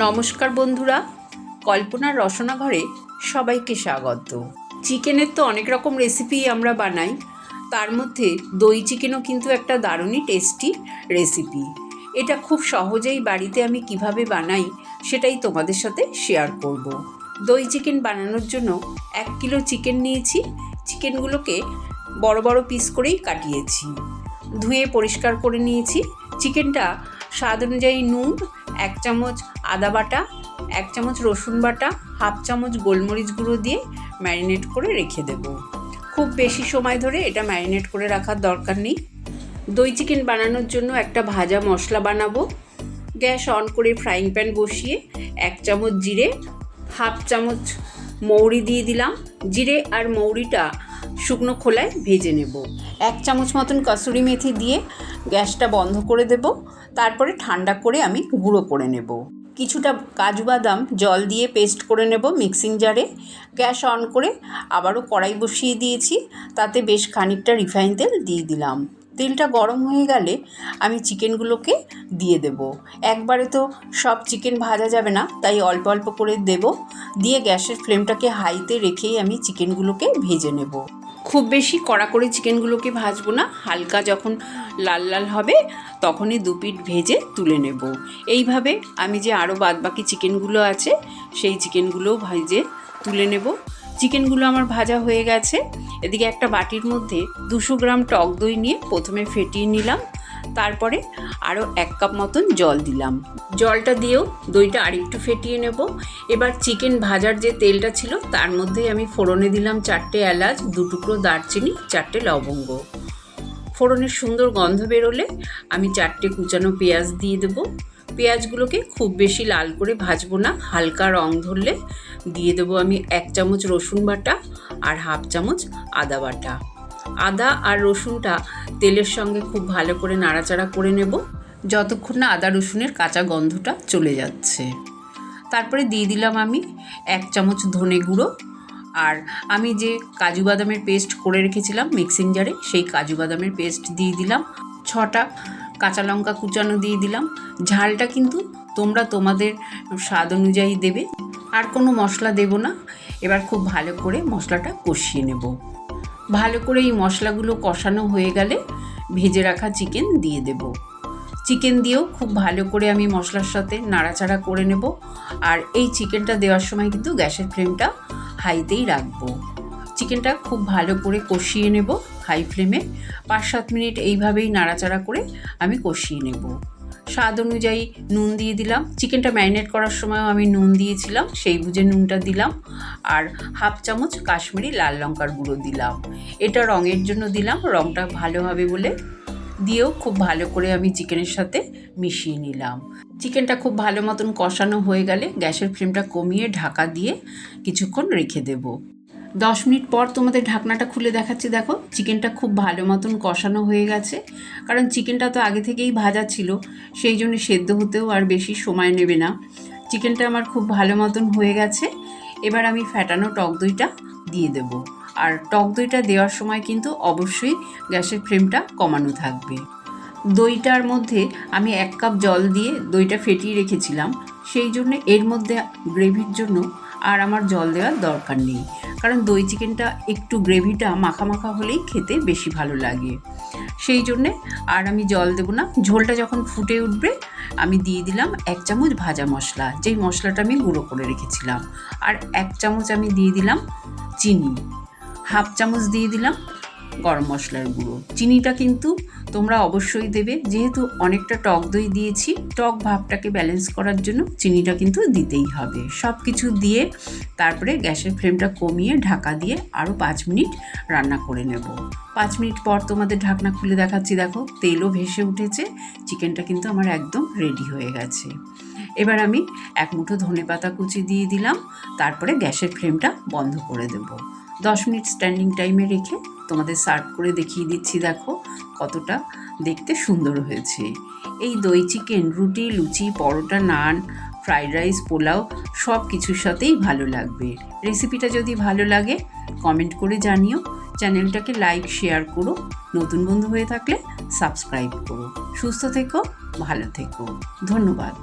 নমস্কার বন্ধুরা, কল্পনার রসনা ঘরে সবাইকে স্বাগত। চিকেনের তো অনেক রকম রেসিপি আমরা বানাই, তার মধ্যে দই চিকেনও কিন্তু একটা দারুণই টেস্টি রেসিপি। এটা খুব সহজেই বাড়িতে আমি কিভাবে বানাই সেটাই তোমাদের সাথে শেয়ার করব। দই চিকেন বানানোর জন্য 1 কিলো চিকেন নিয়েছি। চিকেনগুলোকে বড় বড় পিস করেই কাটিয়েছি, ধুয়ে পরিষ্কার করে নিয়েছি। চিকেনটা স্বাদ অনুযায়ী নুন, 1 চামচ আদা বাটা, 1 চামচ রসুন বাটা, 1/2 চামচ গোলমরিচ গুঁড়ো দিয়ে ম্যারিনেট করে রেখে দেব। খুব বেশি সময় ধরে এটা ম্যারিনেট করে রাখার দরকার নেই। দই চিকেন বানানোর জন্য একটা ভাজা মশলা বানাবো। গ্যাস অন করে ফ্রাইং প্যান বসিয়ে 1 চামচ জিরে, 1/2 চামচ মৌরি দিয়ে দিলাম। জিরে আর মৌরিটা শুকনো খোলায় ভেজে নেব। 1 চামচ মতন কসুরি মেথি দিয়ে গ্যাসটা বন্ধ করে দেব। তারপরে ঠান্ডা করে আমি গুঁড়ো করে নেব। কিছুটা কাজু বাদাম জল দিয়ে পেস্ট করে নেব মিক্সিং জারে। গ্যাস অন করে আবারও কড়াই বসিয়ে দিয়েছি, তাতে বেশ খানিকটা রিফাইন তেল দিয়ে দিলাম। তেলটা গরম হয়ে গেলে আমি চিকেনগুলোকে দিয়ে দেব। একবারে তো সব চিকেন ভাজা যাবে না, তাই অল্প অল্প করে দেব। দিয়ে গ্যাসের ফ্লেমটাকে হাইতে রেখেই আমি চিকেনগুলোকে ভেজে নেব। খুব বেশি কড়া করে চিকেনগুলোকে ভাজবো না, হালকা যখন লাল লাল হবে তখনই 2 পিঠ ভেজে তুলে নেব। এইভাবে আমি যে আরও বাদবাকি চিকেনগুলো আছে সেই চিকেনগুলোও ভেজে তুলে নেব। চিকেনগুলো আমার ভাজা হয়ে গেছে। এদিকে একটা বাটির মধ্যে 200 গ্রাম টক দই নিয়ে প্রথমে ফেটিয়ে নিলাম। তারপরে আরও 1 কাপ মতন জল দিলাম। জলটা দিয়েও দইটা আরেকটু ফেটিয়ে নেব। এবার চিকেন ভাজার যে তেলটা ছিল তার মধ্যে আমি ফোড়নে দিলাম 4টে এলাচ, 2 টুকরো দারচিনি, 4টে লবঙ্গ। ফোড়নের সুন্দর গন্ধ বেরোলে আমি 4টে কুচানো পেঁয়াজ দিয়ে দেবো। পেঁয়াজগুলোকে খুব বেশি লাল করে ভাজবো না, হালকা রং ধরলে দিয়ে দেবো আমি 1 চামচ রসুন বাটা আর 1/2 চামচ আদা বাটা। আদা আর রসুনটা তেলের সঙ্গে খুব ভালো করে নাড়াচাড়া করে নেব যতক্ষণ না আদা রসুনের কাঁচা গন্ধটা চলে যাচ্ছে। তারপরে দিয়ে দিলাম আমি 1 চামচ ধনে গুঁড়ো, আর আমি যে কাজু বাদামের পেস্ট করে রেখেছিলাম মিক্সিং জারে সেই কাজু বাদামের পেস্ট দিয়ে দিলাম। 6টা কাঁচা লঙ্কা কুচানো দিয়ে দিলাম। ঝালটা কিন্তু তোমরা তোমাদের স্বাদ অনুযায়ী দেবে, আর কোনো মশলা দেব না। এবার খুব ভালো করে মশলাটা কষিয়ে নেব। ভালো করে এই মশলাগুলো কষানো হয়ে গেলে ভেজে রাখা চিকেন দিয়ে দেব। চিকেন দিয়েও খুব ভালো করে আমি মশলার সাথে নাড়াচাড়া করে নেব। আর এই চিকেনটা দেওয়ার সময় কিন্তু গ্যাসের ফ্লেমটা হাইতেই রাখবো। চিকেনটা খুব ভালো করে কষিয়ে নেব হাই ফ্লেমে। 5-7 মিনিট এইভাবেই নাড়াচাড়া করে আমি কষিয়ে নেব। স্বাদ অনুযায়ী নুন দিয়ে দিলাম। চিকেনটা ম্যারিনেট করার সময়ও আমি নুন দিয়েছিলাম, সেই বুঝে নুনটা দিলাম। আর 1/2 চামচ কাশ্মীরি লাল লঙ্কার গুঁড়ো দিলাম। এটা রঙের জন্য দিলাম, রঙটা ভালো হবে বলে। দিয়েও খুব ভালো করে আমি চিকেনের সাথে মিশিয়ে নিলাম। চিকেনটা খুব ভালো মতন কষানো হয়ে গেলে গ্যাসের ফ্লেমটা কমিয়ে ঢাকা দিয়ে কিছুক্ষণ রেখে দেব। 10 মিনিট পর তোমাদের ঢাকনাটা খুলে দেখাচ্ছি। দেখো চিকেনটা খুব ভালো মতন কষানো হয়ে গেছে, কারণ চিকেনটা তো আগে থেকেই ভাজা ছিল, সেই জন্য সেদ্ধ হতেও আর বেশি সময় নেবে না। চিকেনটা আমার খুব ভালো মতন হয়ে গেছে। এবার আমি ফ্যাটানো টক দইটা দিয়ে দেব। আর টক দইটা দেওয়ার সময় কিন্তু অবশ্যই গ্যাসের ফ্লেমটা কমানো থাকবে। দইটার মধ্যে আমি 1 কাপ জল দিয়ে দইটা ফেটিয়ে রেখেছিলাম, সেই জন্য এর মধ্যে গ্রেভির জন্য আর আমার জল দেওয়ার দরকার নেই, কারণ দই চিকেনটা একটু গ্রেভিটা মাখা মাখা হলেই খেতে বেশি ভালো লাগে। সেই জন্যে আর আমি জল দেব না। ঝোলটা যখন ফুটে উঠবে আমি দিয়ে দিলাম 1 চামচ ভাজা মশলা, যেই মশলাটা আমি গুঁড়ো করে রেখেছিলাম। আর 1 চামচ আমি দিয়ে দিলাম চিনি, 1/2 চামচ দিয়ে দিলাম গরম মশলার গুঁড়ো। চিনিটা কিন্তু তোমরা অবশ্যই দেবে, যেহেতু অনেকটা টক দই দিয়েছি, টক ভাবটাকে ব্যালেন্স করার জন্য চিনিটা কিন্তু দিতেই হবে। সব কিছু দিয়ে তারপরে গ্যাসের ফ্লেমটা কমিয়ে ঢাকা দিয়ে আরও 5 মিনিট রান্না করে নেব। 5 মিনিট পর তোমাদের ঢাকনা খুলে দেখাচ্ছি। দেখো তেলও ভেসে উঠেছে, চিকেনটা কিন্তু আমার একদম রেডি হয়ে গেছে। এবার আমি 1 মুঠো ধনেপাতা কুচি দিয়ে দিলাম। তারপরে গ্যাসের ফ্লেমটা বন্ধ করে দেব। 10 মিনিট স্ট্যান্ডিং টাইমে রেখে তোমাদের সার্ভ করে দেখিয়ে দিচ্ছি। দেখো কতটা দেখতে সুন্দর হয়েছে। এই দই চিকেন রুটি, লুচি, পরোটা, নান, ফ্রাইড রাইস, পোলাও সব কিছুর সাথেই ভালো লাগবে। রেসিপিটা যদি ভালো লাগে কমেন্ট করে জানিও। চ্যানেলটাকে লাইক শেয়ার করো। নতুন বন্ধু হয়ে থাকলে সাবস্ক্রাইব করো। সুস্থ থেকো, ভালো থেকো। ধন্যবাদ।